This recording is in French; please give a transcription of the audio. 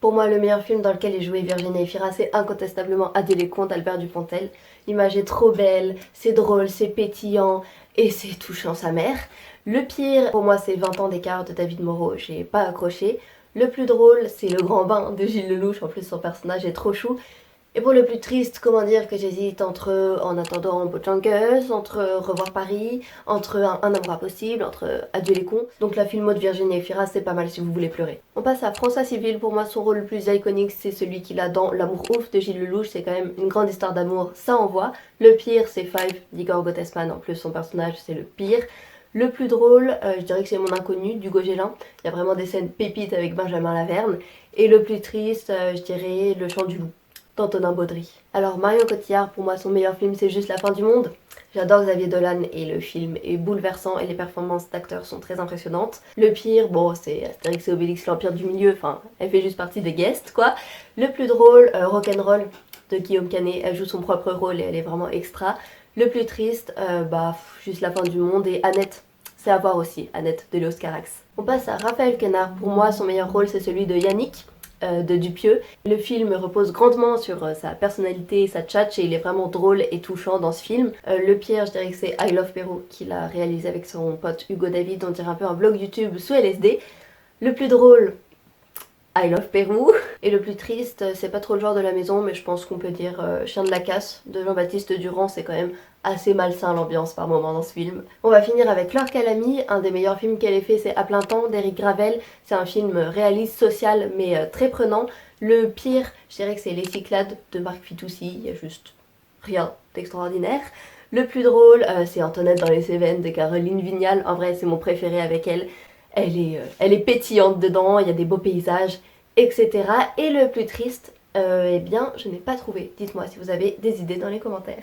Pour moi, le meilleur film dans lequel est joué Virginie Efira, c'est incontestablement Adèle les Contes d'Albert Dupontel. L'image est trop belle, c'est drôle, c'est pétillant et c'est touchant sa mère. Le pire, pour moi, c'est 20 ans d'écart de David Moreau, j'ai pas accroché. Le plus drôle, c'est Le Grand Bain de Gilles Lelouch, en plus son personnage est trop chou. Et pour le plus triste, comment dire que j'hésite entre En attendant Bojangles, entre Revoir Paris, entre Un amour impossible, entre Adieu les cons. Donc la filmo de Virginie Efira, c'est pas mal si vous voulez pleurer. On passe à François Civil. Pour moi, son rôle le plus iconique, c'est celui qu'il a dans L'amour ouf de Gilles Lelouch. C'est quand même une grande histoire d'amour, ça envoie. Le pire, c'est Five d'Igor Gottesman. En plus, son personnage, c'est le pire. Le plus drôle, je dirais que c'est Mon Inconnu d'Hugo Gélin. Il y a vraiment des scènes pépites avec Benjamin Laverne. Et le plus triste, je dirais Le Chant du Loup d'Antonin Baudry. Alors Marion Cotillard, pour moi son meilleur film c'est Juste la fin du monde. J'adore Xavier Dolan et le film est bouleversant et les performances d'acteurs sont très impressionnantes. Le pire, bon c'est Astérix et Obélix l'Empire du Milieu, enfin elle fait juste partie des guests quoi. Le plus drôle, Rock'n'Roll de Guillaume Canet, elle joue son propre rôle et elle est vraiment extra. Le plus triste, Juste la fin du monde et Annette. C'est à voir aussi, Annette de Léos Carax. On passe à Raphaël Quenard. Pour moi son meilleur rôle c'est celui de Yannick de Dupieux. Le film repose grandement sur sa personnalité et sa tchatche et il est vraiment drôle et touchant dans ce film. Le pire, je dirais que c'est I Love Pérou qu'il a réalisé avec son pote Hugo David, on dirait un peu un blog YouTube sous LSD. Le plus drôle, I Love Pérou. Et le plus triste, c'est pas trop le genre de la maison, mais je pense qu'on peut dire Chien de la casse de Jean-Baptiste Durand, c'est quand même assez malsain l'ambiance par moment dans ce film. On va finir avec Laure Calamy, un des meilleurs films qu'elle ait fait c'est À plein temps d'Éric Gravel. C'est un film réaliste, social, mais très prenant. Le pire, je dirais que c'est Les Cyclades de Marc Fitoussi, il y a juste rien d'extraordinaire. Le plus drôle, c'est Antoinette dans les Cévennes de Caroline Vignal. En vrai, c'est mon préféré avec elle. Elle est pétillante dedans, il y a des beaux paysages, etc. Et le plus triste, eh bien, je n'ai pas trouvé. Dites-moi si vous avez des idées dans les commentaires.